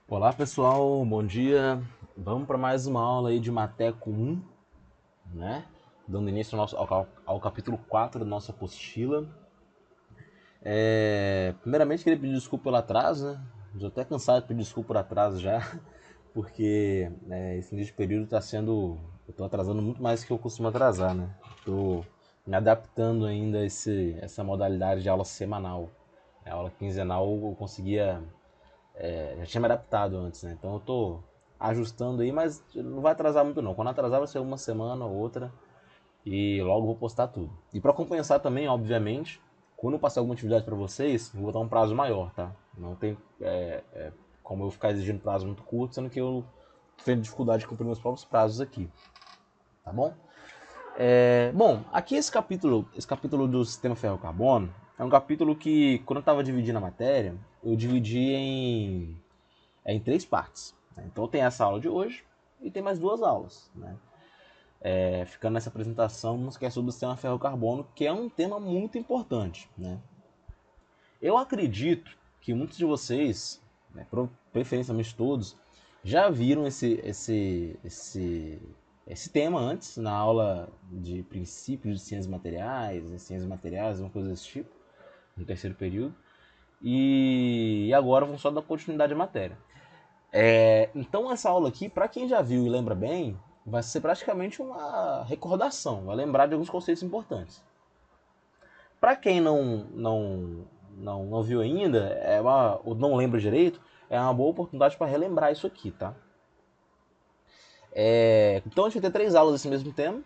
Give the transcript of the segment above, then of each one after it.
Olá pessoal, bom dia. Vamos para mais uma aula aí de Mateco 1, né? Dando início ao capítulo 4 da nossa apostila. Primeiramente queria pedir desculpa pelo atraso, né? Estou até cansado de pedir desculpa por atraso já, porque esse início de período está sendo. Eu estou atrasando muito mais do que eu costumo atrasar, né? Estou me adaptando ainda a essa modalidade de aula semanal. A aula quinzenal eu conseguia já tinha me adaptado antes, né? Então eu tô ajustando aí, mas não vai atrasar muito não. Quando atrasar vai ser uma semana ou outra e logo vou postar tudo. E para compensar também, obviamente, quando eu passar alguma atividade para vocês, eu vou dar um prazo maior, tá? Não tem como eu ficar exigindo prazo muito curto, sendo que eu tenho dificuldade de cumprir meus próprios prazos aqui, tá bom? Bom, aqui esse capítulo do sistema ferro-carbono é um capítulo que, quando eu estava dividindo a matéria, eu dividi em três partes. Né? Então tem essa aula de hoje e tem mais duas aulas. Né? Ficando nessa apresentação, que é sobre o sistema ferro-carbono, que é um tema muito importante. Né? Eu acredito que muitos de vocês, né, preferencialmente todos, já viram esse tema antes, na aula de princípios de ciências materiais, uma coisa desse tipo, no terceiro período. E agora vamos só dar continuidade à matéria. Então essa aula aqui, para quem já viu e lembra bem, vai ser praticamente uma recordação, vai lembrar de alguns conceitos importantes. Para quem não viu ainda, ou não lembra direito, é uma boa oportunidade para relembrar isso aqui, tá? Então a gente vai ter três aulas desse mesmo tema.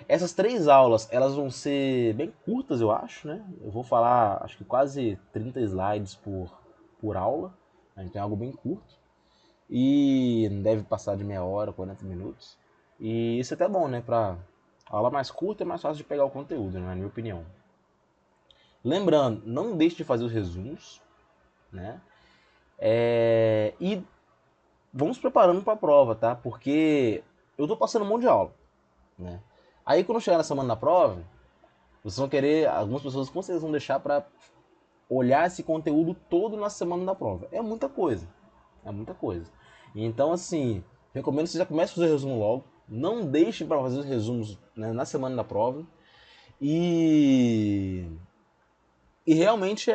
Essas três aulas, elas vão ser bem curtas, eu acho, né? Eu vou falar, acho que quase 30 slides por aula. A gente tem algo bem curto. E não deve passar de meia hora, 40 minutos. E isso é até bom, né? Pra aula mais curta é mais fácil de pegar o conteúdo, né? Na minha opinião. Lembrando, não deixe de fazer os resumos, né? E vamos preparando para a prova, tá? Porque eu tô passando um monte de aula, né? Aí quando chegar na semana da prova, vocês vão querer, algumas pessoas com certeza vão deixar para olhar esse conteúdo todo na semana da prova. É muita coisa. É muita coisa. Então, assim, recomendo que você já comece a fazer o resumo logo. Não deixe para fazer os resumos, né, na semana da prova. E, e realmente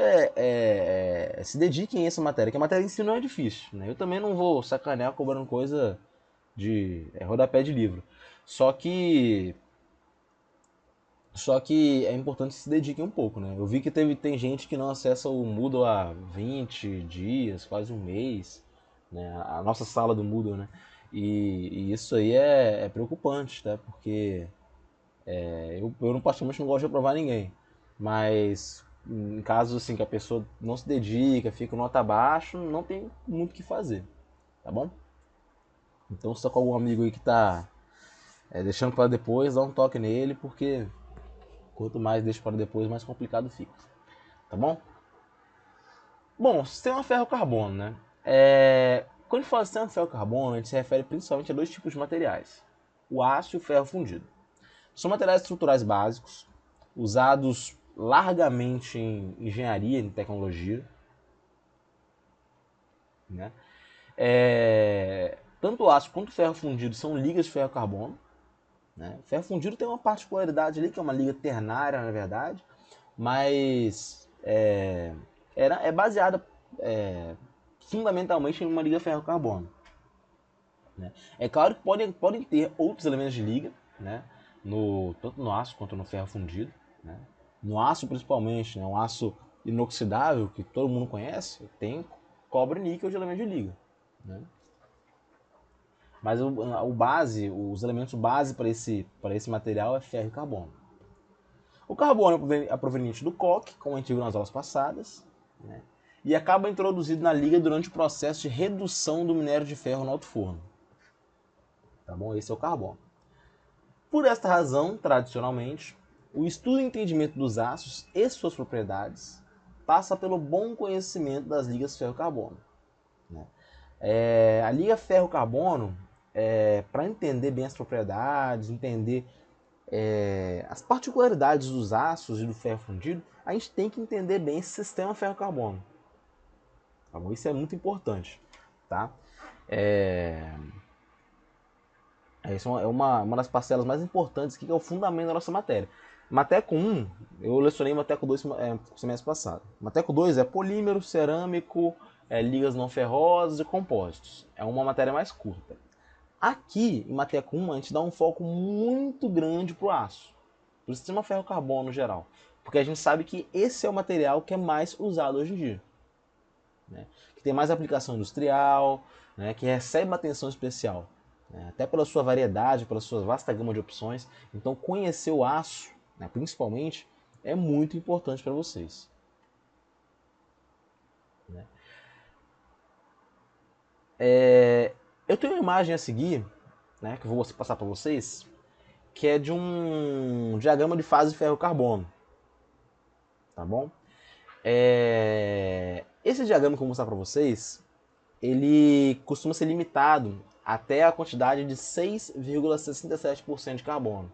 se dediquem a essa matéria, que a matéria em si não é difícil. Né? Eu também não vou sacanear cobrando coisa de rodapé de livro. Só que Só que é importante que se dediquem um pouco, né? Eu vi que tem gente que não acessa o Moodle há 20 dias, quase um mês, né? A nossa sala do Moodle, né? E isso aí é preocupante, tá? Porque eu não, particularmente não gosto de aprovar ninguém. Mas em casos assim que a pessoa não se dedica, fica nota abaixo, não tem muito o que fazer, tá bom? Então se tá com algum amigo aí que tá deixando para depois, dá um toque nele, porque quanto mais deixa para depois, mais complicado fica. Tá bom? Bom, sistema ferro-carbono, né? Quando a gente fala de sistema ferro-carbono, a gente se refere principalmente a dois tipos de materiais: o aço e o ferro fundido. São materiais estruturais básicos, usados largamente em engenharia e tecnologia. Né? Tanto o aço quanto o ferro fundido são ligas de ferro-carbono. Né? O ferro fundido tem uma particularidade ali, que é uma liga ternária, na verdade, mas é baseada fundamentalmente em uma liga ferro-carbono. Né? É claro que podem ter outros elementos de liga, né? Tanto no aço quanto no ferro fundido. Né? No aço, principalmente, né? Um aço inoxidável, que todo mundo conhece, tem cobre e níquel de elemento de liga. Né? Mas os elementos base para esse material é ferro e carbono. O carbono é proveniente do coque, como a gente viu nas aulas passadas, né? E acaba introduzido na liga durante o processo de redução do minério de ferro no alto forno. Tá bom? Esse é o carbono. Por esta razão, tradicionalmente, o estudo e entendimento dos aços e suas propriedades passa pelo bom conhecimento das ligas ferro-carbono. Né? A liga ferro-carbono, para entender bem as propriedades, entender as particularidades dos aços e do ferro fundido, a gente tem que entender bem esse sistema ferro-carbono. Tá bom? Isso é muito importante. tá? Isso é uma das parcelas mais importantes aqui, que é o fundamento da nossa matéria. Mateco 1, eu lecionei Mateco 2 semestre passado. Mateco 2 é polímero, cerâmico, ligas não ferrosas e compósitos. É uma matéria mais curta. Aqui, em Mateco 1, a gente dá um foco muito grande para o aço, para o sistema ferro-carbono no geral. Porque a gente sabe que esse é o material que é mais usado hoje em dia. Né? Que tem mais aplicação industrial, né? Que recebe uma atenção especial. Né? Até pela sua variedade, pela sua vasta gama de opções. Então, conhecer o aço, né, principalmente, é muito importante para vocês. Né? Eu tenho uma imagem a seguir, né, que eu vou passar para vocês, que é de um diagrama de fase ferro-carbono. Tá bom? Esse diagrama que eu vou mostrar para vocês, ele costuma ser limitado até a quantidade de 6,67% de carbono,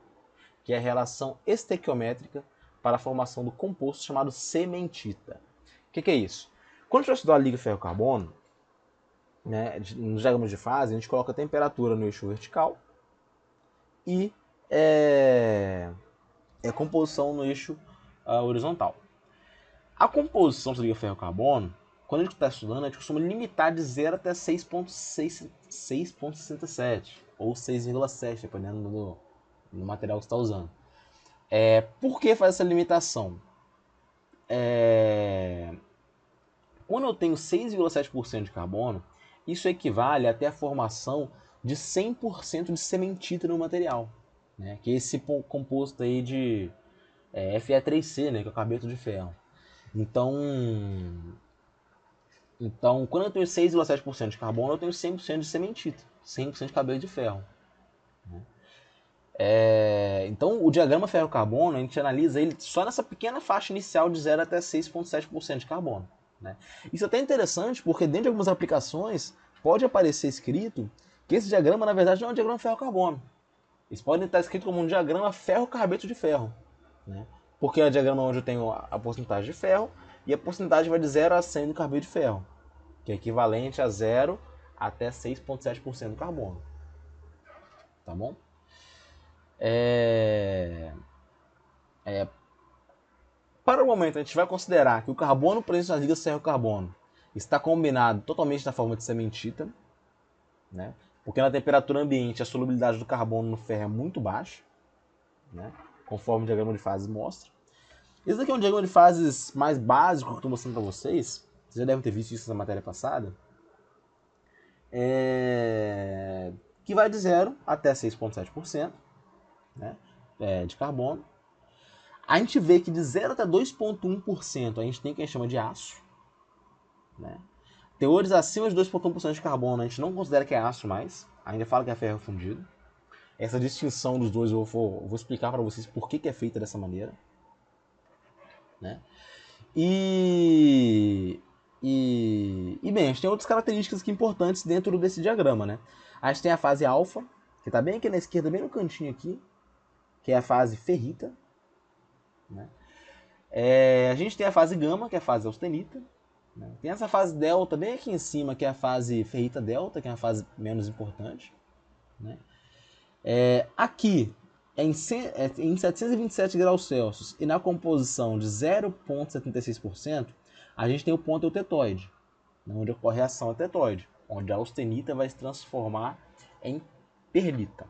que é a relação estequiométrica para a formação do composto chamado cementita. O que é isso? Quando a gente vai estudar a liga ferro-carbono, né, nos diagramas de fase, a gente coloca a temperatura no eixo vertical e a composição no eixo horizontal. A composição da liga ferro-carbono, quando a gente está estudando, a gente costuma limitar de 0 até 6,67 ou 6,7, dependendo do material que você está usando. Por que faz essa limitação? Quando eu tenho 6,7% de carbono, isso equivale até a formação de 100% de cementita no material, né? Que é esse composto aí de Fe3C, né? Que é o carbeto de ferro. Então, quando eu tenho 6,7% de carbono, eu tenho 100% de cementita, 100% de carbeto de ferro. Então, o diagrama ferro-carbono, a gente analisa ele só nessa pequena faixa inicial de 0 até 6,7% de carbono. Né? Isso é até interessante, porque dentro de algumas aplicações pode aparecer escrito que esse diagrama, na verdade, não é um diagrama ferro-carbono. Isso pode estar escrito como um diagrama ferro-carbeto de ferro. Né? Porque é o diagrama onde eu tenho a porcentagem de ferro e a porcentagem vai de 0 a 100 do carbeto de ferro, que é equivalente a 0 até 6,7% do carbono. Tá bom? Para o momento, a gente vai considerar que o carbono presente nas ligas ferro-carbono está combinado totalmente na forma de cementita, né? Porque na temperatura ambiente a solubilidade do carbono no ferro é muito baixa, né? Conforme o diagrama de fases mostra. Esse aqui é um diagrama de fases mais básico que eu estou mostrando para vocês. Vocês já devem ter visto isso na matéria passada. Que vai de 0 até 6,7%, né? De carbono. A gente vê que de 0 até 2,1% a gente tem o que a gente chama de aço. Né? Teores acima de 2,1% de carbono a gente não considera que é aço mais, ainda fala que é ferro fundido. Essa distinção dos dois eu vou explicar para vocês por que é feita dessa maneira. Né? Bem, a gente tem outras características aqui importantes dentro desse diagrama. Né? A gente tem a fase alfa, que está bem aqui na esquerda, bem no cantinho aqui, que é a fase ferrita. Né? A gente tem a fase gama, que é a fase austenita. Né? Tem essa fase delta bem aqui em cima, que é a fase ferrita delta, que é a fase menos importante. Né? Aqui em 727 graus Celsius e na composição de 0,76%, a gente tem o ponto eutetoide, onde ocorre a ação eutetoide, onde a austenita vai se transformar em perlita,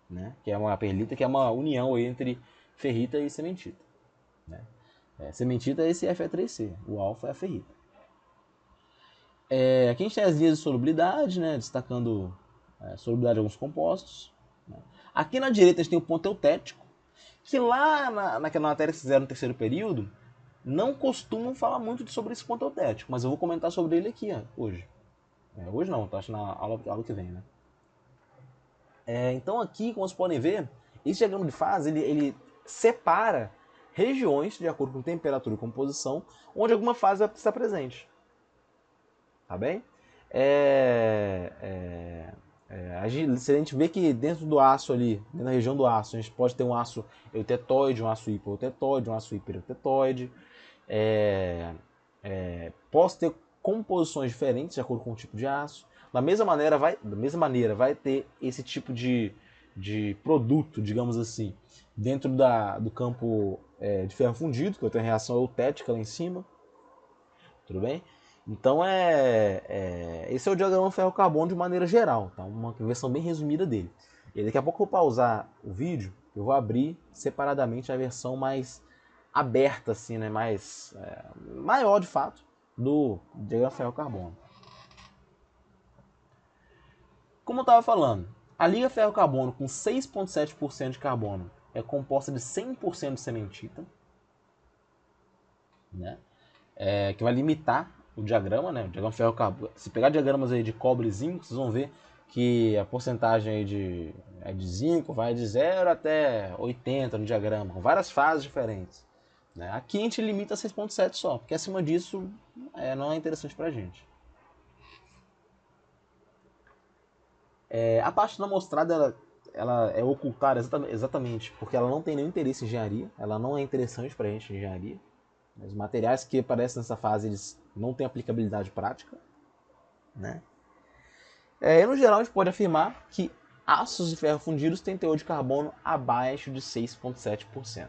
né? Que é uma perlita, que é uma união entre ferrita e cementita. Né? Cementita é esse Fe3C, o alfa é a ferrita. Aqui a gente tem as linhas de solubilidade, né? Destacando a solubilidade de alguns compostos. Né? Aqui na direita a gente tem o ponto eutético, que lá naquela matéria que fizeram no terceiro período, não costumam falar muito sobre esse ponto eutético, mas eu vou comentar sobre ele aqui hoje. Hoje não, acho na aula que vem. Né? Então aqui, como vocês podem ver, esse diagrama de fase ele separa regiões de acordo com temperatura e composição, onde alguma fase vai estar presente. Tá bem? A gente vê que dentro do aço ali, na região do aço, a gente pode ter um aço eutetoide, um aço hipoeutetoide, um aço hipereutetóide. Posso ter composições diferentes de acordo com o tipo de aço. Da mesma maneira vai ter esse tipo de produto, digamos assim, dentro do campo de ferro fundido, que vai ter uma reação eutética lá em cima. Tudo bem? Então esse é o diagrama ferro-carbono de maneira geral, tá? Uma versão bem resumida dele. E daqui a pouco eu vou pausar o vídeo, eu vou abrir separadamente a versão mais aberta, assim, né? Maior de fato, do diagrama ferro-carbono. Como eu estava falando, a liga ferro-carbono com 6,7% de carbono é composta de 100% de cementita, né? Que vai limitar o diagrama, né? O diagrama ferro-carbono. Se pegar diagramas aí de cobre e zinco, vocês vão ver que a porcentagem aí de zinco vai de 0 até 80 no diagrama, com várias fases diferentes. Né? Aqui a gente limita a 6,7 só, porque acima disso não é interessante pra gente. A parte da amostrada ela é ocultada exatamente porque ela não tem nenhum interesse em engenharia, ela não é interessante pra gente em engenharia. Os materiais que aparecem nessa fase eles não têm aplicabilidade prática. Né? No geral, a gente pode afirmar que aços de ferro fundidos têm teor de carbono abaixo de 6,7%.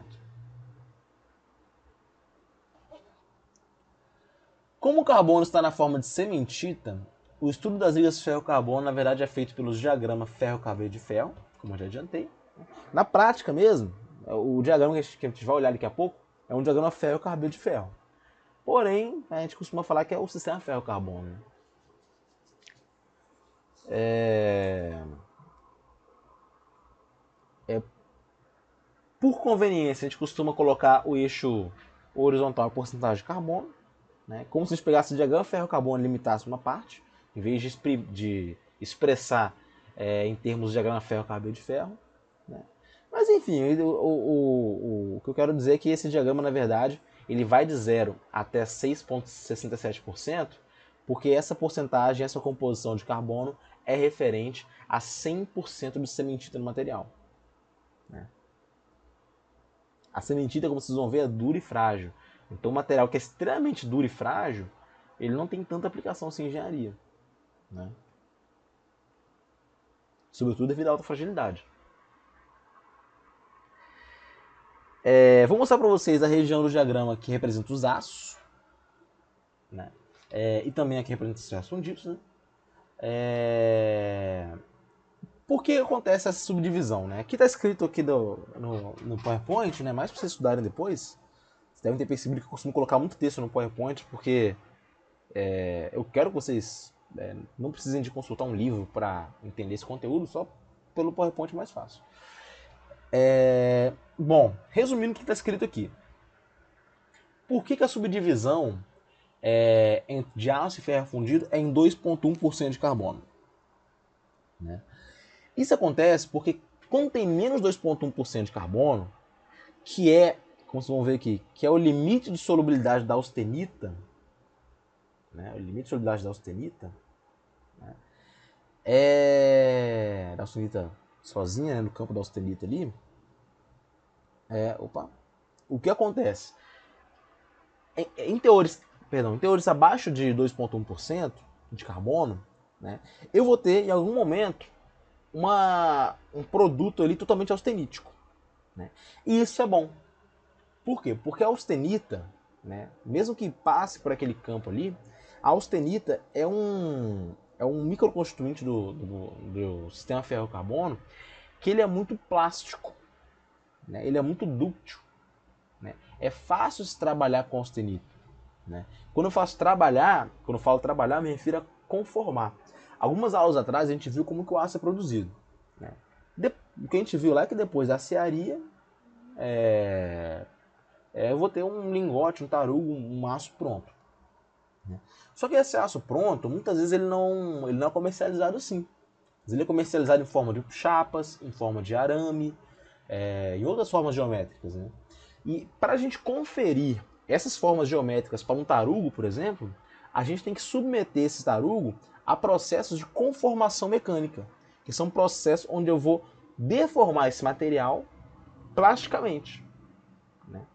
Como o carbono está na forma de cementita, o estudo das ligas ferro-carbono na verdade é feito pelos diagramas ferro-carbono de ferro, como eu já adiantei. Na prática mesmo, o diagrama que a gente vai olhar daqui a pouco é um diagrama ferro-carbono de ferro. Porém, a gente costuma falar que é o sistema ferro-carbono. Por conveniência, a gente costuma colocar o eixo horizontal a porcentagem de carbono, né? Como se a gente pegasse o diagrama ferro-carbono e limitasse uma parte, em vez de expressar em termos de diagrama ferro-carbono de ferro. Né? Mas enfim, o que eu quero dizer é que esse diagrama, na verdade, ele vai de 0 até 6,67%, porque essa porcentagem, essa composição de carbono é referente a 100% de cementita no material. Né? A cementita, como vocês vão ver, é dura e frágil. Então, o material que é extremamente duro e frágil, ele não tem tanta aplicação assim em engenharia. Né? Sobretudo devido à alta fragilidade. Vou mostrar para vocês a região do diagrama que representa os aços. Né? E também aqui representa os ferros fundidos. Né? Por que acontece essa subdivisão? Né? Aqui está escrito aqui no PowerPoint, né? Mais para vocês estudarem depois. Vocês devem ter percebido que eu costumo colocar muito texto no PowerPoint, porque eu quero que vocês não precisem de consultar um livro para entender esse conteúdo, só pelo PowerPoint é mais fácil. Bom, resumindo o que está escrito aqui. Por que a subdivisão de aço e ferro fundido é em 2,1% de carbono? Né? Isso acontece porque quando tem menos 2,1% de carbono, que é, como vocês vão ver aqui, que é o limite de solubilidade da austenita, né? O limite de solubilidade da austenita, né? Da austenita sozinha, né? No campo da austenita ali. O que acontece? Em teores abaixo de 2,1% de carbono, né? Eu vou ter em algum momento um produto ali totalmente austenítico. Né? E isso é bom. Por quê? Porque a austenita, né, mesmo que passe por aquele campo ali, a austenita é um microconstituinte do sistema ferro-carbono que ele é muito plástico, né? Ele é muito dúctil. Né? É fácil se trabalhar com austenita. Né? Quando eu falo trabalhar, me refiro a conformar. Algumas aulas atrás a gente viu como que o aço é produzido. Né? O que a gente viu lá é que depois da acearia, eu vou ter um lingote, um tarugo, um aço pronto. Né? Só que esse aço pronto, muitas vezes ele não é comercializado assim. Ele é comercializado em forma de chapas, em forma de arame, em outras formas geométricas. Né? E para a gente conferir essas formas geométricas para um tarugo, por exemplo, a gente tem que submeter esse tarugo a processos de conformação mecânica, que são processos onde eu vou deformar esse material plasticamente. Né?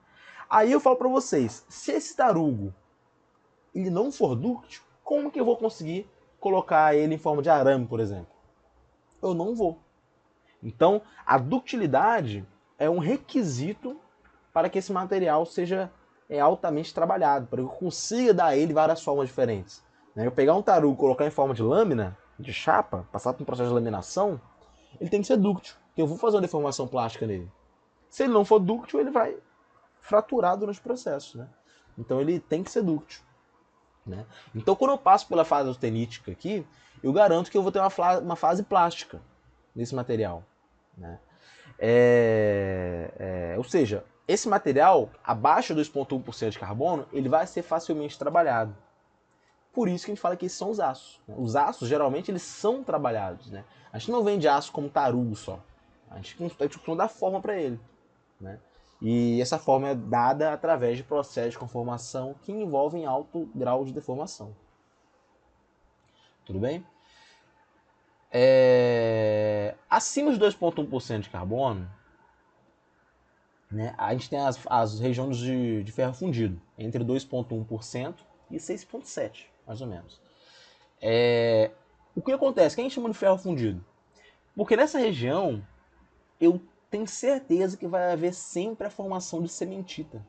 Aí eu falo para vocês, se esse tarugo ele não for dúctil, como que eu vou conseguir colocar ele em forma de arame, por exemplo? Eu não vou. Então, a ductilidade é um requisito para que esse material seja altamente trabalhado, para que eu consiga dar a ele várias formas diferentes. Eu pegar um tarugo e colocar em forma de lâmina, de chapa, passar por um processo de laminação, ele tem que ser dúctil, porque eu vou fazer uma deformação plástica nele. Se ele não for dúctil, ele vai fraturar durante o processo. Né? Então ele tem que ser dúctil. Né? Então quando eu passo pela fase austenítica aqui, eu garanto que eu vou ter uma fase plástica nesse material. Né? Ou seja, esse material, abaixo de 2,1% de carbono, ele vai ser facilmente trabalhado. Por isso que a gente fala que esses são os aços. Né? Os aços, geralmente, eles são trabalhados. Né? A gente não vende aço como tarugo só. A gente costuma dar forma para ele. Né? E essa forma é dada através de processos de conformação que envolvem alto grau de deformação. Tudo bem? Acima de 2,1% de carbono, né, a gente tem as regiões de ferro fundido, entre 2,1% e 6,7%, mais ou menos. O que acontece? O que a gente chama de ferro fundido? Porque nessa região, eu tenho certeza que vai haver sempre a formação de cementita.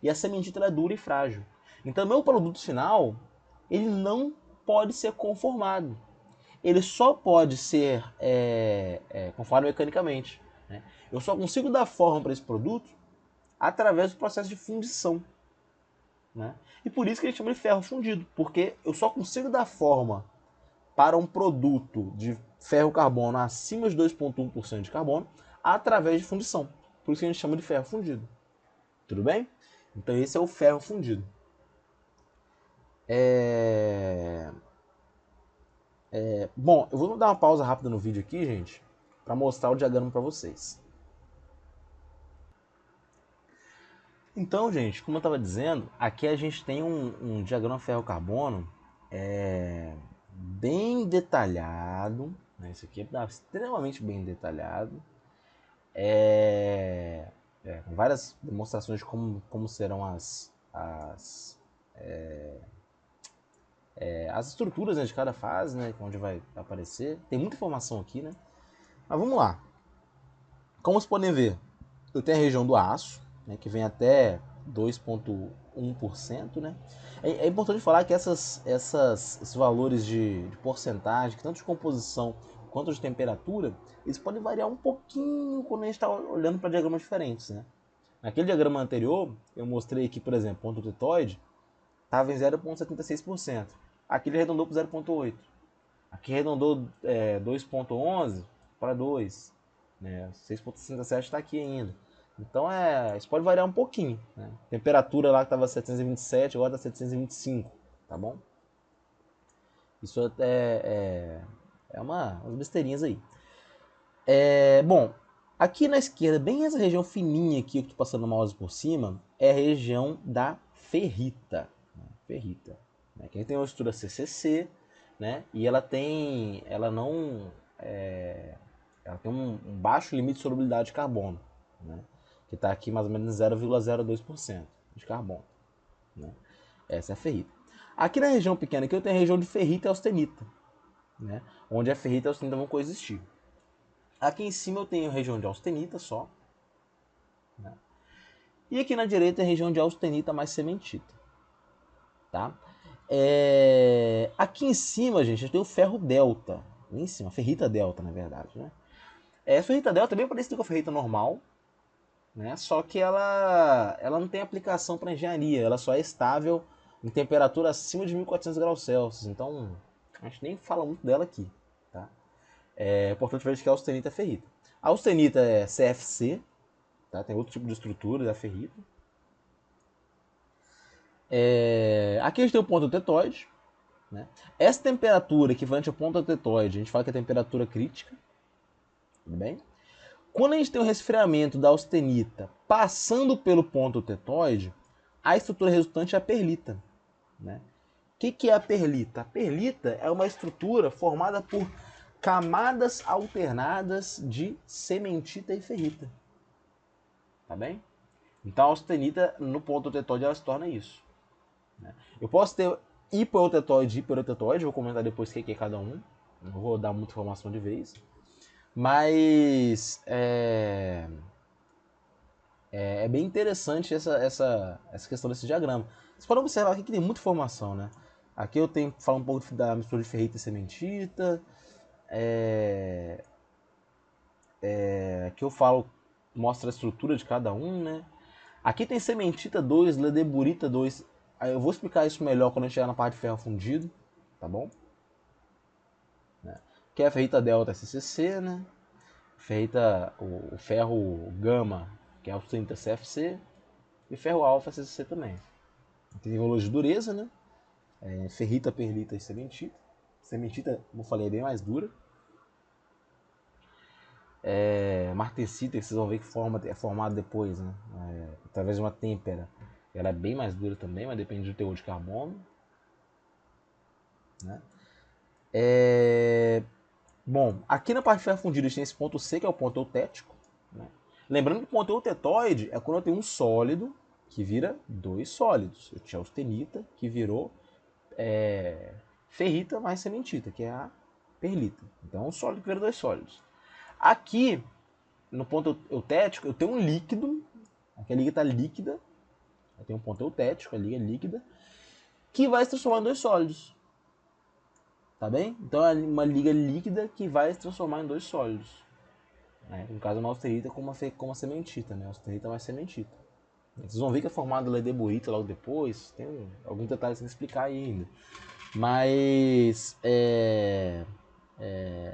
E a cementita é dura e frágil. Então, meu produto final, ele não pode ser conformado. Ele só pode ser conformado mecanicamente. Né? Eu só consigo dar forma para esse produto através do processo de fundição. Né? E por isso que a gente chama de ferro fundido, porque eu só consigo dar forma para um produto de ferro carbono acima de 2,1% de carbono através de fundição. Por isso que a gente chama de ferro fundido. Tudo bem? Então esse é o ferro fundido. Bom, eu vou dar uma pausa rápida no vídeo aqui, gente, para mostrar o diagrama para vocês. Então, gente, como eu estava dizendo, aqui a gente tem um diagrama ferro-carbono bem detalhado. Né? Esse aqui é extremamente bem detalhado. Com várias demonstrações de como serão as estruturas, né, de cada fase, né, onde vai aparecer. Tem muita informação aqui, né? Mas vamos lá. Como vocês podem ver, eu tenho a região do aço, né, que vem até 2,1%. Né? É importante falar que esses valores de porcentagem, tanto de composição quanto de temperatura, eles podem variar um pouquinho quando a gente está olhando para diagramas diferentes. Né? Naquele diagrama anterior, eu mostrei aqui, por exemplo, ponto tetoide estava em 0,76%. Aqui ele arredondou para 0,8%. Aqui arredondou 2,11 para 2%. Né? 6,67 está aqui ainda. Então isso pode variar um pouquinho. Né? Temperatura lá que estava 727, agora está 725. Tá bom? Isso é umas besteirinhas aí. Bom, aqui na esquerda, bem essa região fininha aqui, que eu estou passando o mouse por cima, é a região da ferrita. Ferrita. Né? Que tem uma estrutura CCC, né? E ela tem um baixo limite de solubilidade de carbono, né? Que está aqui mais ou menos 0,02% de carbono. Né? Essa é a ferrita. Aqui na região pequena aqui eu tenho a região de ferrita e austenita, né? Onde a ferrita e a austenita vão coexistir. Aqui em cima eu tenho a região de austenita só. Né? E aqui na direita é a região de austenita mais cementita. Tá? Aqui em cima, gente, eu tenho o ferro delta. Em cima, ferrita delta, na verdade. Né? A ferrita delta é bem parecida com a ferrita normal, né? Só que ela não tem aplicação para engenharia. Ela só é estável em temperatura acima de 1400 graus Celsius. Então, a gente nem fala muito dela aqui. Tá? É importante ver que a austenita é ferrita. A austenita é CFC, tá? Tem outro tipo de estrutura da ferrita. Aqui a gente tem o ponto tetoide. Né? Essa temperatura equivalente ao ponto tetoide, a gente fala que é a temperatura crítica. Tudo bem? Quando a gente tem o resfriamento da austenita passando pelo ponto tetoide, a estrutura resultante é a perlita. Né? O que é a perlita? A perlita é uma estrutura formada por camadas alternadas de cementita e ferrita. Tá bem? Então a austenita no ponto tetoide ela se torna isso. Né? Eu posso ter hipoeutetóide e hiperetetóide. Vou comentar depois o que é cada um. Não vou dar muita informação de vez. Mas é bem interessante essa questão desse diagrama. Vocês podem observar aqui que tem muita informação, né? Aqui eu tenho que falar um pouco da mistura de ferrita e sementita. Aqui eu falo, mostra a estrutura de cada um, né? Aqui tem sementita 2, ledeburita 2. Aí eu vou explicar isso melhor quando a gente chegar na parte de ferro fundido, tá bom? Aqui é a ferrita delta SCC, né? Ferrita, o ferro gama, que é o 30 CFC, e ferro alfa SCC também. Tem valores de dureza, né? Ferrita, perlita e sementita. Sementita, como eu falei, é bem mais dura. Martensita, que vocês vão ver que é formado depois, né? Através de uma têmpera. Ela é bem mais dura também, mas depende do teor de carbono. Né? Bom, aqui na parte de ferro fundido a gente tem esse ponto C, que é o ponto eutético. Né? Lembrando que o ponto eutetóide é quando eu tenho um sólido que vira dois sólidos. Eu tinha austenita, que virou ferrita mais sementita, que é a perlita. Então é um sólido que vira dois sólidos. Aqui, no ponto eutético, eu tenho um líquido. Aqui a liga está líquida. Eu tenho um ponto eutético, a liga é líquida, que vai se transformar em dois sólidos. Tá bem? Então é uma liga líquida que vai se transformar em dois sólidos. No caso, uma austerita com uma sementita, né? Austerita mais sementita. Vocês vão ver que é formado ledeburita logo depois. Tem alguns detalhes sem explicar aí ainda. Mas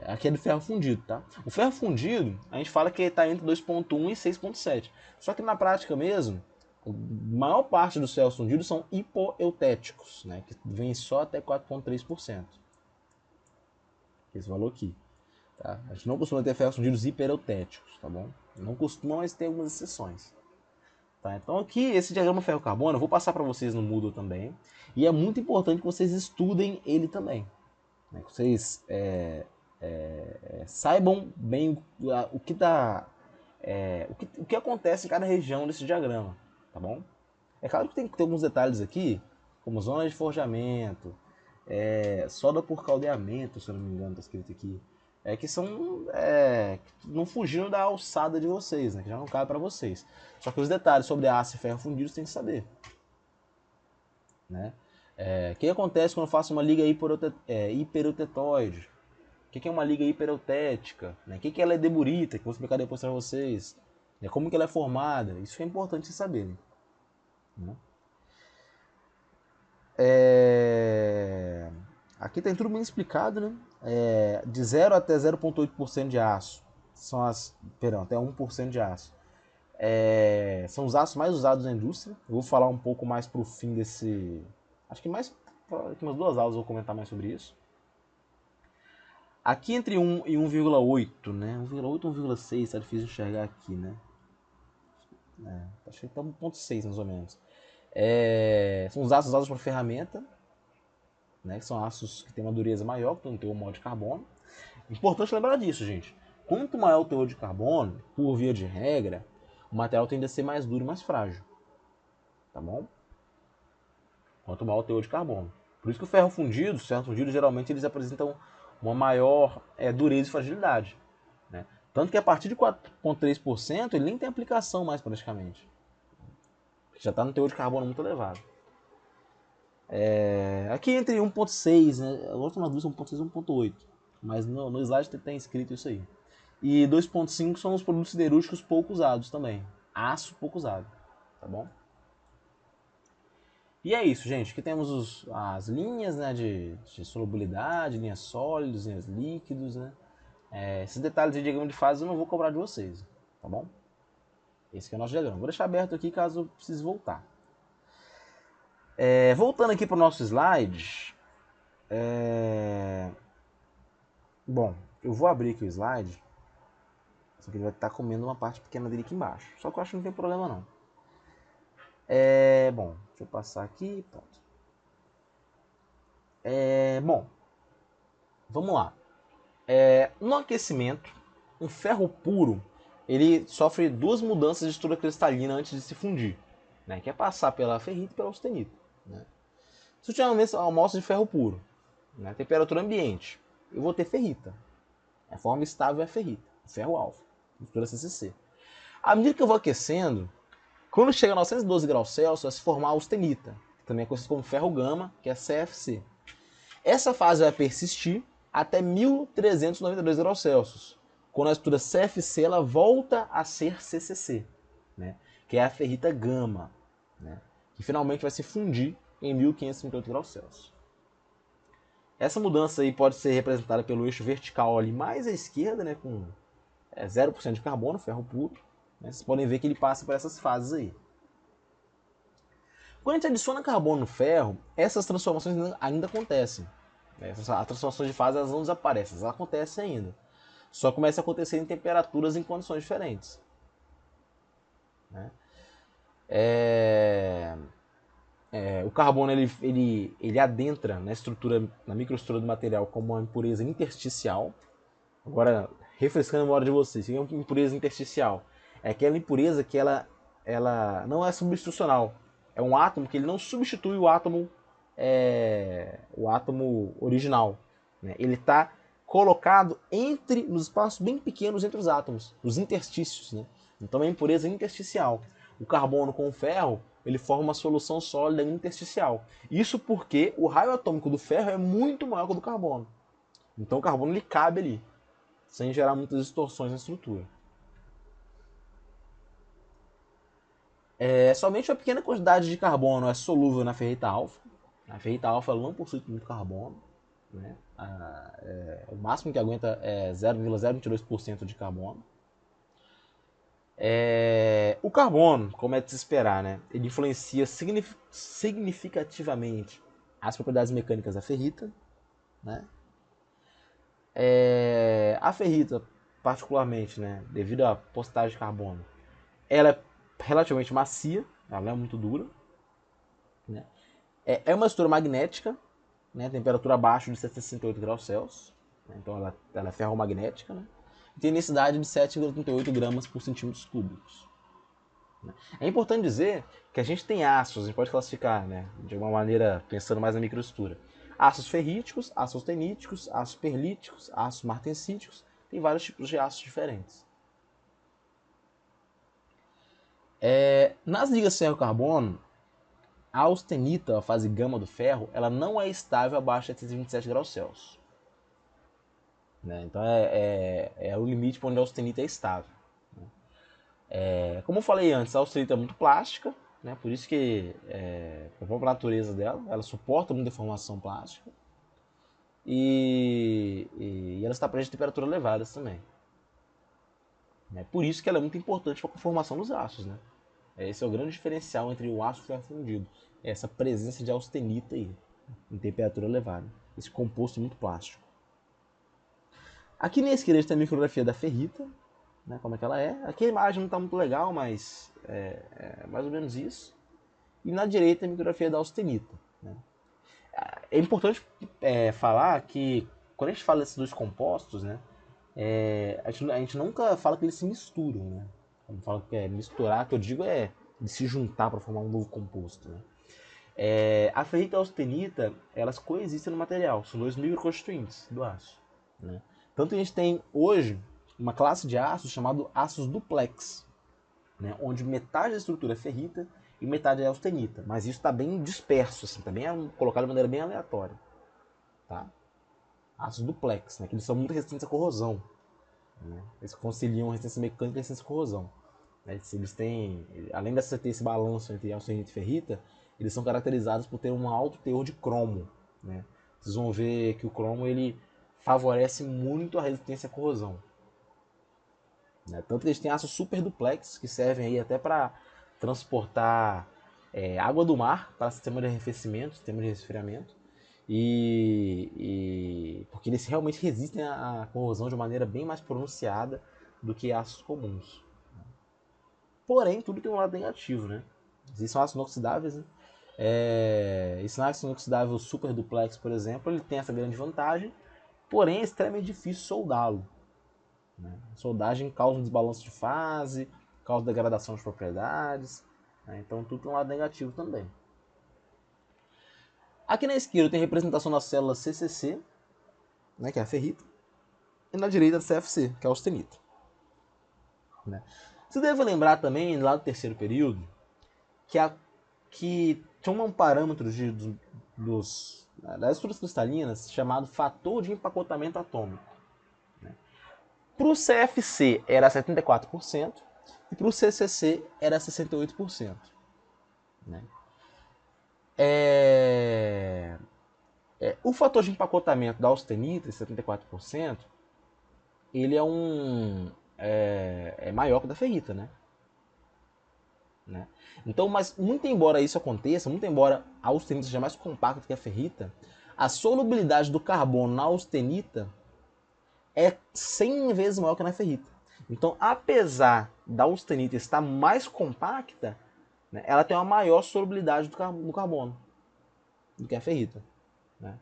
aqui é do ferro fundido, tá? O ferro fundido, a gente fala que está entre 2.1 e 6.7. Só que na prática mesmo, a maior parte dos ferros fundidos são hipoeutéticos, né? Que vem só até 4.3%. Esse valor aqui. Tá? A gente não costuma ter ferros fundidos hipereutéticos, tá bom? Não costuma, mas tem algumas exceções. Tá? Então aqui, esse diagrama ferro-carbono, eu vou passar para vocês no Moodle também. E é muito importante que vocês estudem ele também. Né? Que vocês saibam bem o que dá, o que acontece em cada região desse diagrama. Tá bom? É claro que tem que ter alguns detalhes aqui, como zona de forjamento, soda por caldeamento, se eu não me engano, está escrito aqui. Que são que não fugiram da alçada de vocês, né? Que já não cabe para vocês. Só que os detalhes sobre aço e ferro fundidos tem que saber. Né? O que acontece quando eu faço uma liga hipereutetóide? O que é uma liga hipereutética? Né? O que é ledeburita? Que eu vou explicar depois para vocês. Como que ela é formada? Isso é importante vocês saberem. Né? Aqui tem tudo bem explicado, né? De 0 até 0,8% de aço. Até 1% de aço. São os aços mais usados na indústria. Eu vou falar um pouco mais pro fim desse... Acho que umas 2 aulas eu vou comentar mais sobre isso. Aqui entre 1 e 1,8, né? 1,8 e 1,6, tá difícil de enxergar aqui, né? Acho que tá 1,6 mais ou menos. São os aços usados para ferramenta, né? Que são aços que têm uma dureza maior, que tem um teor maior de carbono. Importante lembrar disso, gente. Quanto maior o teor de carbono, por via de regra, o material tende a ser mais duro e mais frágil. Tá bom? Quanto maior o teor de carbono. Por isso que os ferros fundidos geralmente eles apresentam uma maior dureza e fragilidade. Né? Tanto que a partir de 4,3% ele nem tem aplicação mais praticamente. Já está no teor de carbono muito elevado. Aqui entre 1,6, né? Agora estão nas duas, 1,6 e 1,8. Mas no slide tem escrito isso aí. E 2,5 são os produtos siderúrgicos pouco usados também. Aço pouco usado. Tá bom? E é isso, gente. Aqui temos as linhas, né, de solubilidade, linhas sólidas, linhas líquidos, né? Esses detalhes de diagrama de fase eu não vou cobrar de vocês, tá bom? Esse aqui é o nosso diagrama. Vou deixar aberto aqui caso precise voltar. Voltando aqui para o nosso slide. Bom, eu vou abrir aqui o slide. Só que ele vai estar comendo uma parte pequena dele aqui embaixo. Só que eu acho que não tem problema não. Bom, deixa eu passar aqui. Pronto. Bom, vamos lá. No aquecimento, um ferro puro ele sofre 2 mudanças de estrutura cristalina antes de se fundir, né? Que é passar pela ferrita e pela austenita. Né? Se eu tiver uma amostra de ferro puro, né, temperatura ambiente, eu vou ter ferrita. A forma estável é a ferrita, ferro alfa, estrutura CCC. À medida que eu vou aquecendo, quando chega a 912 graus Celsius, vai se formar a austenita, que também é conhecido como ferro gama, que é CFC. Essa fase vai persistir até 1392 graus Celsius, quando a estrutura CFC ela volta a ser CCC, né, que é a ferrita gama, né, que finalmente vai se fundir em 1558 graus Celsius. Essa mudança aí pode ser representada pelo eixo vertical ali mais à esquerda, né, com 0% de carbono, ferro puro. Né, vocês podem ver que ele passa por essas fases aí. Quando a gente adiciona carbono no ferro, essas transformações ainda acontecem. As transformações de fase elas não desaparecem, elas acontecem ainda. Só começa a acontecer em temperaturas e em condições diferentes. Né? O carbono ele adentra na microestrutura do material como uma impureza intersticial. Agora, refrescando a memória de vocês, o que é uma impureza intersticial? É aquela impureza que ela não é substitucional. É um átomo que ele não substitui o átomo original. Né? Ele está colocado nos espaços bem pequenos entre os átomos, os interstícios. Né? Então é uma impureza intersticial. O carbono com o ferro ele forma uma solução sólida intersticial. Isso porque o raio atômico do ferro é muito maior que o do carbono. Então o carbono ele cabe ali, sem gerar muitas distorções na estrutura. Somente uma pequena quantidade de carbono é solúvel na ferrita alfa. A ferrita alfa não possui muito carbono. Né? O máximo que aguenta é 0,022% de carbono. O carbono, como é de se esperar, né? Ele influencia significativamente as propriedades mecânicas da ferrita. Né? A ferrita, particularmente, né, devido à porcentagem de carbono, ela é relativamente macia, ela não é muito dura. Né? É uma estrutura magnética, né, temperatura abaixo de 68 graus Celsius. Né? Então ela é ferromagnética. Né? E tem densidade de 7,38 gramas por centímetros cúbicos. Né? É importante dizer que a gente tem ácidos, a gente pode classificar, né, de alguma maneira pensando mais na microestrutura. Ácidos ferríticos, ácidos austeníticos, ácidos perlíticos, ácidos martensíticos, tem vários tipos de ácidos diferentes. Nas ligas ferro-carbono, a austenita, a fase gama do ferro, ela não é estável abaixo de 727 graus Celsius. Né? Então é o limite para onde a austenita é estável. Como eu falei antes, a austenita é muito plástica, né? Por isso que, a própria natureza dela, ela suporta muita deformação plástica. E ela está presente em temperaturas elevadas também. Por isso que ela é muito importante para a conformação dos aços. Né? Esse é o grande diferencial entre o aço e o ferro fundido. É essa presença de austenita aí, em temperatura elevada. Esse composto muito plástico. Aqui na esquerda tem a micrografia da ferrita, né, como é que ela é. Aqui a imagem não está muito legal, mas é mais ou menos isso. E na direita a micrografia da austenita. Né. É importante falar que quando a gente fala desses dois compostos, né, a gente nunca fala que eles se misturam. Né. Quando fala que misturar, que eu digo de se juntar para formar um novo composto. Né. A ferrita e a austenita, elas coexistem no material, são dois microconstituintes do aço. Né. Tanto que a gente tem hoje uma classe de aços chamado aços duplex, né, onde metade da estrutura é ferrita e metade é austenita, mas isso está bem disperso, assim, tá bem colocado de maneira bem aleatória. Tá? Aços duplex, né, que eles são muito resistentes à corrosão. Né? Eles conciliam resistência mecânica e resistência à corrosão. Né? Eles têm, além de ter esse balanço entre austenita e ferrita, eles são caracterizados por ter um alto teor de cromo. Né? Vocês vão ver que o cromo ele favorece muito a resistência à corrosão. Né? Tanto que eles têm aços super duplex, que servem aí até para transportar água do mar para sistema de arrefecimento, sistema de resfriamento, porque eles realmente resistem à corrosão de uma maneira bem mais pronunciada do que aços comuns. Porém, tudo tem um lado negativo, né? Existem aços inoxidáveis, né? Esse aço inoxidável super duplex, por exemplo, ele tem essa grande vantagem, porém é extremamente difícil soldá-lo. Né? A soldagem causa um desbalanço de fase, causa degradação de propriedades, né? Então tudo tem um lado negativo também. Aqui na esquerda tem a representação da célula CCC, né, que é a ferrita, e na direita a CFC, que é a austenita. Né? Você deve lembrar também, lá do terceiro período, que tinha um parâmetro das estruturas cristalinas chamado fator de empacotamento atômico. Né? Para o CFC era 74% e para o CCC era 68%. Né? O fator de empacotamento da austenita, 74%, ele é maior que o da ferrita, né? Então, mas muito embora isso aconteça, muito embora a austenita seja mais compacta que a ferrita, a solubilidade do carbono na austenita é 100 vezes maior que na ferrita. Então, apesar da austenita estar mais compacta, né, ela tem uma maior solubilidade do carbono do que a ferrita. Né?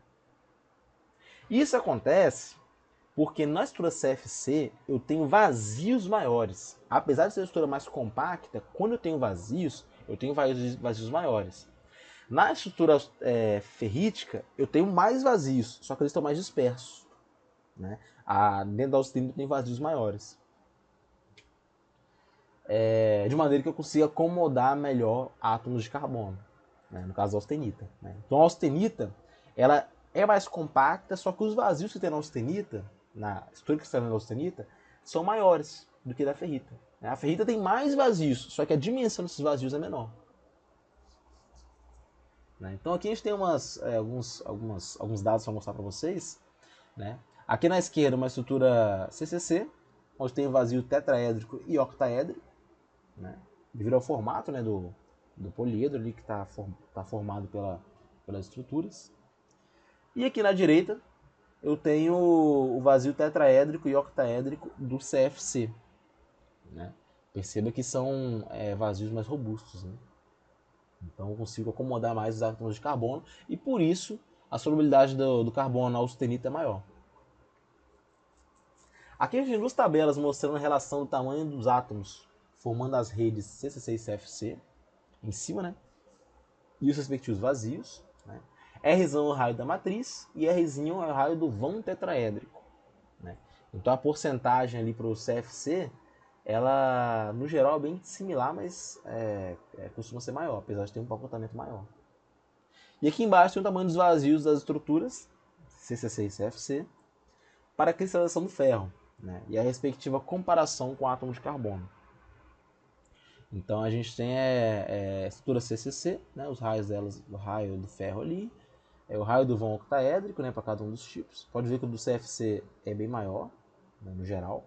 Isso acontece porque na estrutura CFC eu tenho vazios maiores. Apesar de ser uma estrutura mais compacta, quando eu tenho vazios maiores. Na estrutura ferrítica, eu tenho mais vazios, só que eles estão mais dispersos. Né? Dentro da austenita tem vazios maiores. De maneira que eu consiga acomodar melhor átomos de carbono, né? No caso da austenita. Né? Então a austenita ela é mais compacta, só que os vazios que tem na austenita, na estrutura cristalina da austenita, são maiores do que da ferrita. Né? A ferrita tem mais vazios, só que a dimensão desses vazios é menor. Né? Então aqui a gente tem alguns dados para mostrar para vocês. Né? Aqui na esquerda uma estrutura CCC, onde tem vazio tetraédrico e octaédrico. Né? Devido ao formato, né, do poliedro ali que está formado pelas estruturas. E aqui na direita eu tenho o vazio tetraédrico e octaédrico do CFC. Né? Perceba que são vazios mais robustos. Né? Então eu consigo acomodar mais os átomos de carbono e por isso a solubilidade do carbono na austenita é maior. Aqui a gente tem duas tabelas mostrando a relação do tamanho dos átomos formando as redes CCC e CFC em cima, né? E os respectivos vazios. Né? R é o raio da matriz e R é o raio do vão tetraédrico. Né? Então a porcentagem ali para o CFC, ela no geral é bem similar, mas costuma ser maior, apesar de ter um comportamento maior. E aqui embaixo tem o tamanho dos vazios das estruturas, CCC e CFC, para a cristalização do ferro, né? E a respectiva comparação com o átomo de carbono. Então a gente tem a estrutura CCC, né, os raios delas, o raio do ferro ali, o raio do vão octaédrico, né, para cada um dos tipos. Pode ver que o do CFC é bem maior, né, no geral.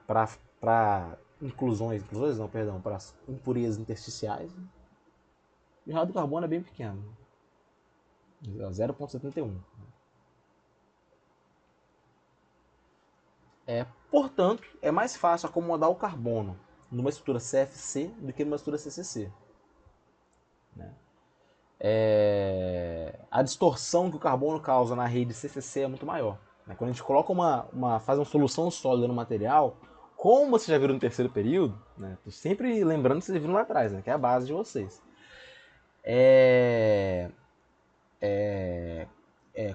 Para para impurezas intersticiais. Né? E o raio do carbono é bem pequeno, 0,71. Portanto, é mais fácil acomodar o carbono numa estrutura CFC do que numa estrutura CCC. Né? A distorção que o carbono causa na rede CCC é muito maior. Né? Quando a gente coloca faz uma solução sólida no material, como vocês já viram no terceiro período, né? Tô sempre lembrando que vocês viram lá atrás, né? Que é a base de vocês.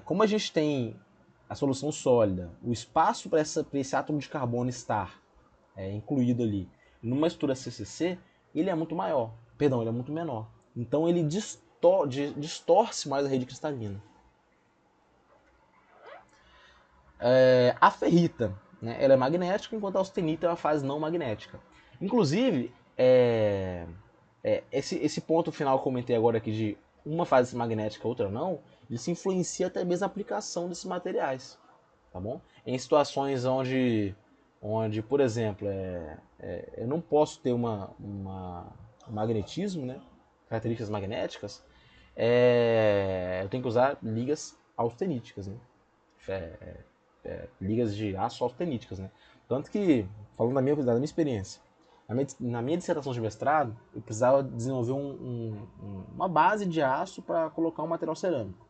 Como a gente tem a solução sólida, o espaço para esse átomo de carbono estar incluído ali numa estrutura CCC, ele é muito maior. Perdão, ele é muito menor. Então ele distorce mais a rede cristalina. A ferrita, né, ela é magnética, enquanto a austenita é uma fase não magnética. Inclusive, esse ponto final que eu comentei agora aqui de uma fase magnética, outra não, isso influencia até mesmo a aplicação desses materiais. Tá bom? Em situações onde por exemplo, eu não posso ter um magnetismo, né? Características magnéticas, eu tenho que usar ligas austeníticas, né? Ligas de aço austeníticas, né? Tanto que, falando da minha experiência, na minha dissertação de mestrado, eu precisava desenvolver uma base de aço para colocar um material cerâmico,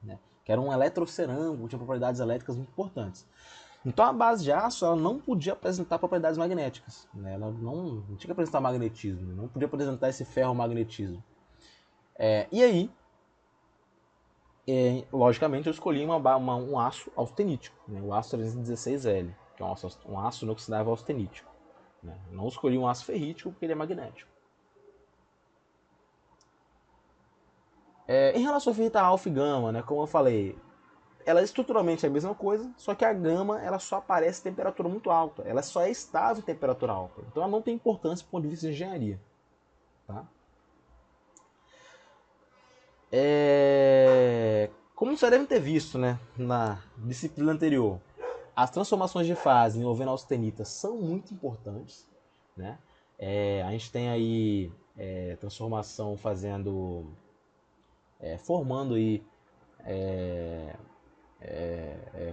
né? Que era um eletrocerâmico, tinha propriedades elétricas muito importantes. Então a base de aço ela não podia apresentar propriedades magnéticas, né? Ela não tinha que apresentar magnetismo, não podia apresentar esse ferromagnetismo. E aí, logicamente, eu escolhi um aço austenítico, né? O aço 316L, que é um aço inoxidável austenítico. Né? Não escolhi um aço ferrítico porque ele é magnético. Em relação à ferrita alfa e gama, né, como eu falei, ela estruturalmente é a mesma coisa, só que a gama ela só aparece em temperatura muito alta. Ela só é estável em temperatura alta. Então ela não tem importância do ponto de vista de engenharia. Tá? Como vocês devem ter visto, né, na disciplina anterior, as transformações de fase envolvendo austenita são muito importantes. Né? A gente tem aí transformação formando aí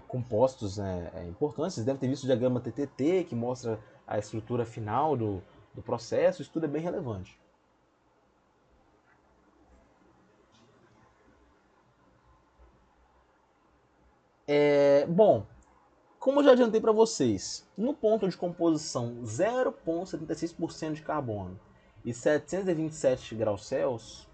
compostos, né, importantes. Vocês devem ter visto o diagrama TTT, que mostra a estrutura final do processo. Isso tudo é bem relevante. Bom, como eu já adiantei para vocês, no ponto de composição 0,76% de carbono e 727 graus Celsius,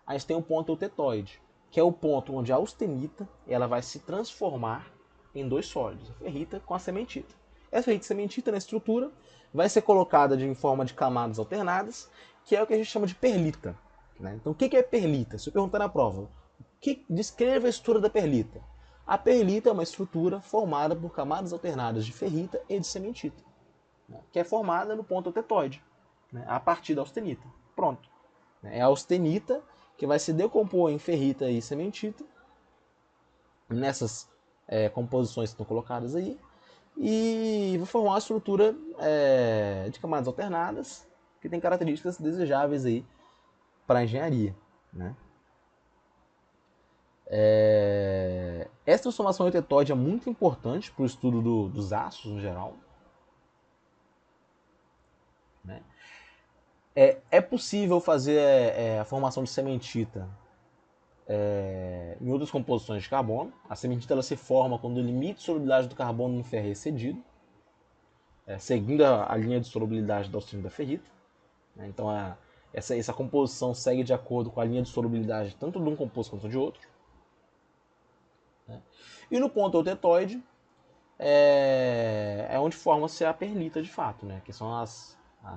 a gente tem um ponto eutetoide, que é o ponto onde a austenita ela vai se transformar em dois sólidos, a ferrita com a cementita. Essa ferrita cementita na estrutura vai ser colocada em forma de camadas alternadas, que é o que a gente chama de perlita. Né? Então, o que é perlita? Se eu perguntar na prova, descreva a estrutura da perlita. A perlita é uma estrutura formada por camadas alternadas de ferrita e de cementita, né? Que é formada no ponto eutetoide, né? A partir da austenita. Pronto. É a austenita que vai se decompor em ferrita e cementita, nessas composições que estão colocadas aí, e vai formar uma estrutura de camadas alternadas que tem características desejáveis aí para a engenharia. Né? Essa transformação eutetoide é muito importante para o estudo dos aços no geral. Né? É possível fazer a formação de cementita em outras composições de carbono. A cementita ela se forma quando o limite de solubilidade do carbono no ferro é excedido, seguindo a linha de solubilidade da austenita da ferrita. Né? Então essa composição segue de acordo com a linha de solubilidade tanto de um composto quanto de outro. Né? E no ponto eutetoide onde forma-se a perlita de fato, né? Que são a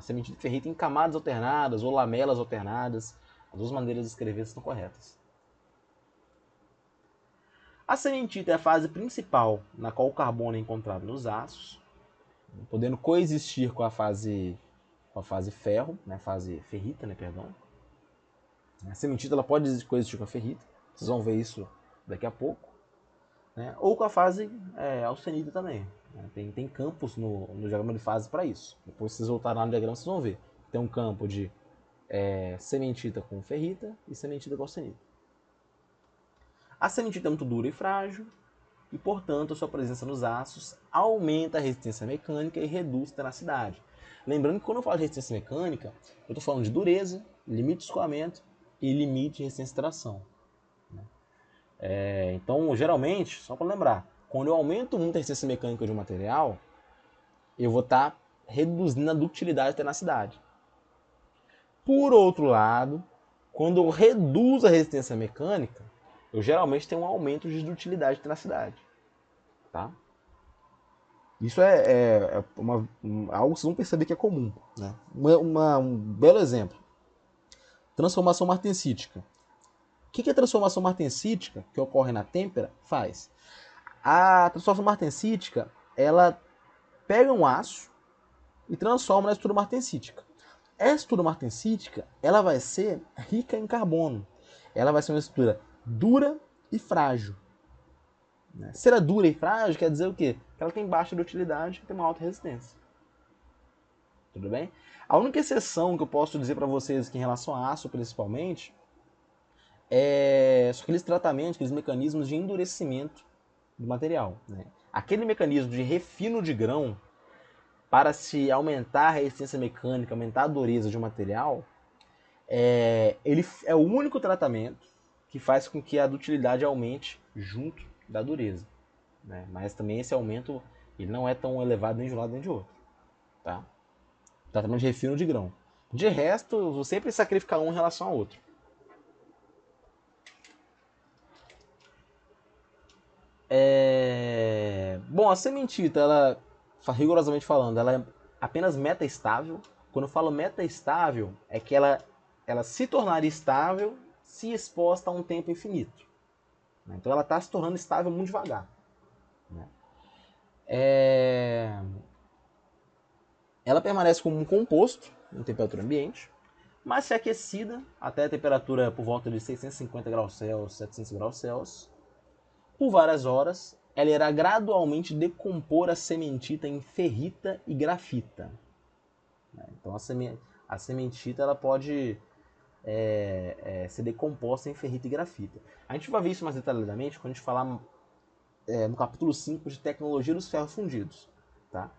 sementita de ferrita em camadas alternadas ou lamelas alternadas. As duas maneiras de escrever estão corretas. A sementita é a fase principal na qual o carbono é encontrado nos aços, podendo coexistir com a fase ferro, né, fase ferrita, né, perdão. A sementita ela pode coexistir com a ferrita, vocês vão ver isso daqui a pouco, né, ou com a fase austenita também. Né, tem campos no diagrama de fase para isso. Depois vocês voltarem lá no diagrama, vocês vão ver. Tem um campo de sementita com ferrita e sementita com austenita. A sementita é muito dura e frágil, e, portanto, a sua presença nos aços aumenta a resistência mecânica e reduz a tenacidade. Lembrando que quando eu falo de resistência mecânica, eu estou falando de dureza, limite de escoamento e limite de resistência de tração. Então, geralmente, só para lembrar, quando eu aumento muito a resistência mecânica de um material, eu vou estar reduzindo a ductilidade e tenacidade. Por outro lado, quando eu reduzo a resistência mecânica, eu geralmente tenho um aumento de dutilidade e tenacidade. Tá? Isso algo que vocês vão perceber que é comum. Né? Um belo exemplo. Transformação martensítica. O que a transformação martensítica, que ocorre na têmpera, faz? A transformação martensítica, ela pega um aço e transforma na estrutura martensítica. Essa estrutura martensítica, ela vai ser rica em carbono. Ela vai ser uma estrutura dura e frágil. Ser ela dura e frágil quer dizer o quê? Que ela tem baixa dutilidade e tem uma alta resistência. Tudo bem? A única exceção que eu posso dizer para vocês aqui em relação a aço, principalmente, são aqueles tratamentos, aqueles mecanismos de endurecimento do material. Né? Aquele mecanismo de refino de grão para se aumentar a resistência mecânica, aumentar a dureza de um material, ele é o único tratamento que faz com que a dutilidade aumente junto da dureza. Né? Mas também esse aumento Ele não é tão elevado nem de um lado nem de outro. Tá? Tratamento de refino de grão. De resto, eu vou sempre sacrificar um em relação ao outro. Bom, a sementita, ela, rigorosamente falando, ela é apenas metaestável. Quando eu falo metaestável, é que ela se tornaria estável se exposta a um tempo infinito. Então ela está se tornando estável muito devagar. Ela permanece como um composto em temperatura ambiente, mas se aquecida até a temperatura por volta de 650 graus Celsius, 700 graus Celsius, por várias horas, ela irá gradualmente decompor a sementita em ferrita e grafita. Então a sementita ela pode ser decomposta em ferrita e grafita. A gente vai ver isso mais detalhadamente quando a gente falar no capítulo 5 de tecnologia dos ferros fundidos. Tá?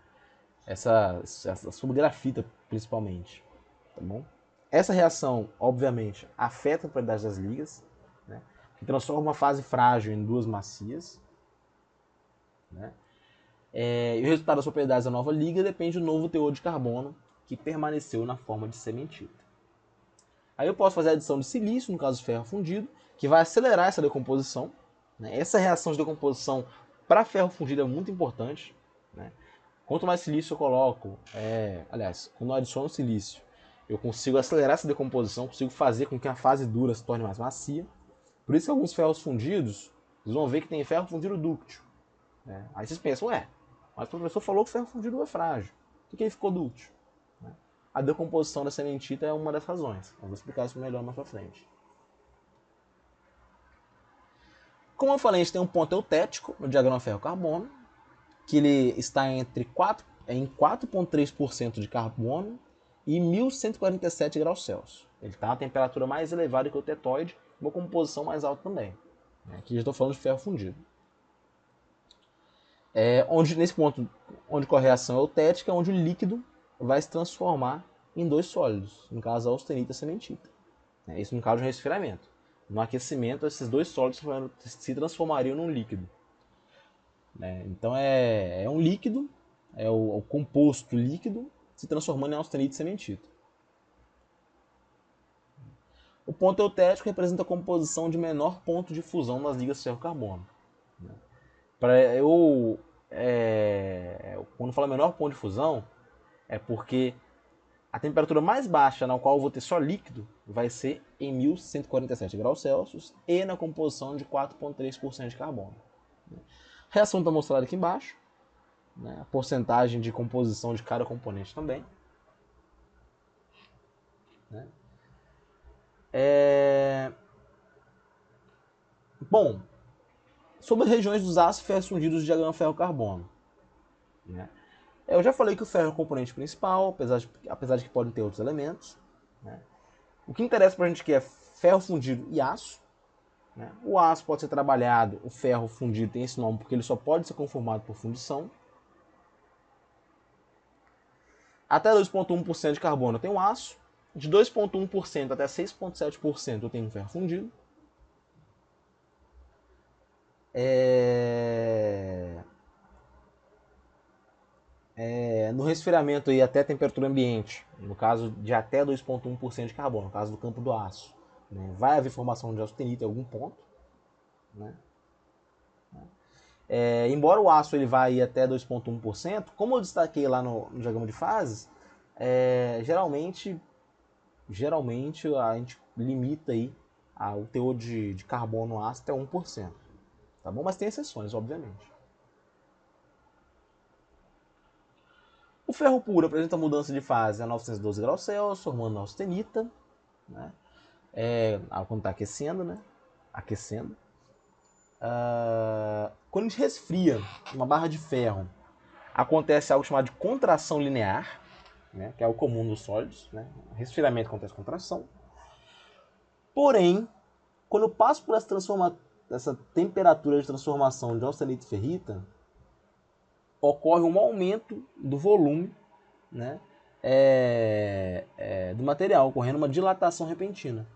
Essa sobre grafita principalmente. Tá bom? Essa reação, obviamente, afeta a propriedade das ligas, né? Que transforma uma fase frágil em duas macias. Né? E o resultado das propriedades da nova liga depende do novo teor de carbono que permaneceu na forma de sementita. Aí eu posso fazer a adição de silício, no caso ferro fundido, que vai acelerar essa decomposição. Né? Essa reação de decomposição para ferro fundido é muito importante. Né? Quanto mais silício eu coloco, aliás, quando eu adiciono silício, eu consigo acelerar essa decomposição, consigo fazer com que a fase dura se torne mais macia. Por isso que alguns ferros fundidos, vocês vão ver que tem ferro fundido dúctil. Né? Aí vocês pensam, mas o professor falou que o ferro fundido é frágil. Por que ele ficou dúctil? Né? A decomposição da sementita é uma das razões. Eu vou explicar isso melhor mais pra frente. Como eu falei, a gente tem um ponto eutético no diagrama ferro-carbono, que ele está em 4,3% de carbono e 1147 graus Celsius. Ele está a temperatura mais elevada que o tetóide, uma composição mais alta também. Aqui já estou falando de ferro fundido. Nesse ponto onde ocorre a reação eutética, onde o líquido vai se transformar em dois sólidos, no caso a austenita e a sementita. Isso no caso de um resfriamento. No aquecimento, esses dois sólidos se transformariam num líquido. Então é um líquido, é o composto líquido se transformando em austenita e sementita. O ponto eutético representa a composição de menor ponto de fusão das ligas ferro-carbono. Quando eu falo menor ponto de fusão, é porque a temperatura mais baixa na qual eu vou ter só líquido vai ser em 1147 graus Celsius e na composição de 4,3% de carbono. A reação está mostrada aqui embaixo, né? A porcentagem de composição de cada componente também. Né? Bom, sobre as regiões dos ácidos ferros fundidos de diagrama ferro-carbono. Né? Eu já falei que o ferro é o componente principal, apesar de que podem ter outros elementos. Né? O que interessa para a gente aqui é ferro fundido e aço. Né? O aço pode ser trabalhado, o ferro fundido tem esse nome porque ele só pode ser conformado por fundição. Até 2,1% de carbono eu tenho aço. De 2,1% até 6,7% eu tenho ferro fundido. No resfriamento aí até temperatura ambiente, no caso de até 2,1% de carbono, no caso do campo do aço, né, vai haver formação de austenita em algum ponto. Né? Embora o aço ele vá aí até 2,1%, como eu destaquei lá no diagrama de fases, geralmente a gente limita aí o teor de carbono no aço até 1%. Tá bom? Mas tem exceções, obviamente. O ferro puro apresenta mudança de fase a 912 graus Celsius, formando a austenita, né? Quando está aquecendo, né? Quando a gente resfria uma barra de ferro, acontece algo chamado de contração linear, né? Que é o comum dos sólidos. Né? Resfriamento acontece contração. Porém, quando eu passo por essa temperatura de transformação de austenita e ferrita, ocorre um aumento do volume, né, do material, ocorrendo uma dilatação repentina.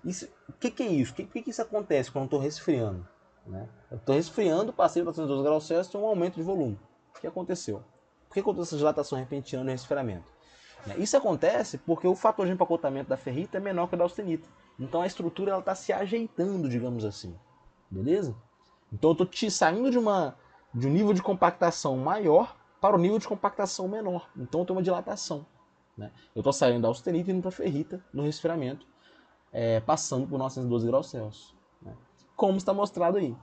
O que é isso? Por que isso acontece quando eu estou resfriando? né? Eu estou resfriando, passei para 412 graus Celsius, tem um aumento de volume. O que aconteceu? Por que aconteceu essa dilatação repentina no resfriamento? Isso acontece porque o fator de empacotamento da ferrita é menor que o da austenita. Então a estrutura está se ajeitando, digamos assim. Beleza? Então eu estou saindo de um nível de compactação maior para o nível de compactação menor. Então eu tenho uma dilatação. Né? Eu estou saindo da austenita e indo para a ferrita no resfriamento, passando por 912 graus Celsius. Né? Como está mostrado aí.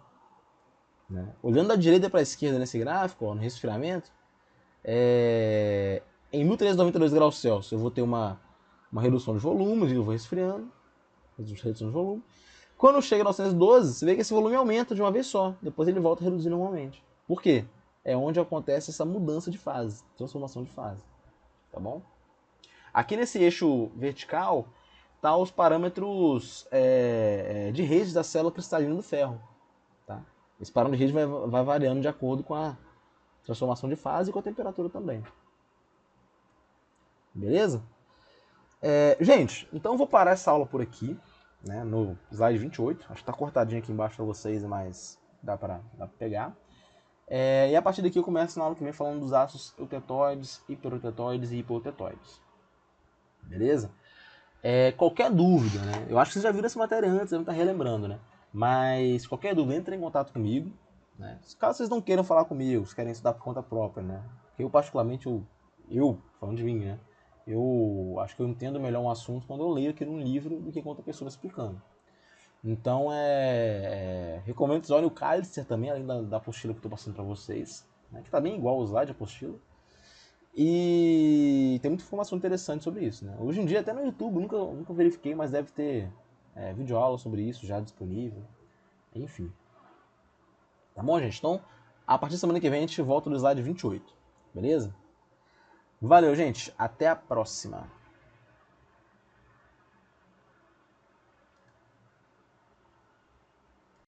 Né? Olhando da direita para a esquerda nesse gráfico, ó, no resfriamento, em 1392 graus Celsius eu vou ter uma redução de volume, eu vou resfriando, redução de volume. Quando chega a 912, você vê que esse volume aumenta de uma vez só, depois ele volta a reduzir normalmente. Por quê? É onde acontece essa mudança de fase, transformação de fase. Tá bom? Aqui nesse eixo vertical tá os parâmetros de rede da célula cristalina do ferro. Tá? Esse parâmetro de rede vai variando de acordo com a transformação de fase e com a temperatura também. Beleza? Gente, então eu vou parar essa aula por aqui, né, no slide 28. Acho que está cortadinho aqui embaixo para vocês, mas dá para pegar. E a partir daqui eu começo na aula que vem falando dos ácidos eutetoides, hipereutetoides e hipoeutetoides. Beleza? Qualquer dúvida, né? Eu acho que vocês já viram essa matéria antes, devem estar relembrando, né? Mas qualquer dúvida, entre em contato comigo. Né? Caso vocês não queiram falar comigo, vocês querem estudar por conta própria, né? Porque eu particularmente, falando de mim, né? Eu acho que eu entendo melhor um assunto quando eu leio aquilo num livro do que com outra pessoa explicando. Então, recomendo que vocês olhem o Kalister também, além da apostila que eu estou passando para vocês, né? Que está bem igual o slide, a apostila. E tem muita informação interessante sobre isso, né? Hoje em dia, até no YouTube, nunca verifiquei, mas deve ter videoaula sobre isso já disponível. Enfim. Tá bom, gente? Então, a partir da semana que vem a gente volta no slide 28. Beleza? Valeu, gente. Até a próxima.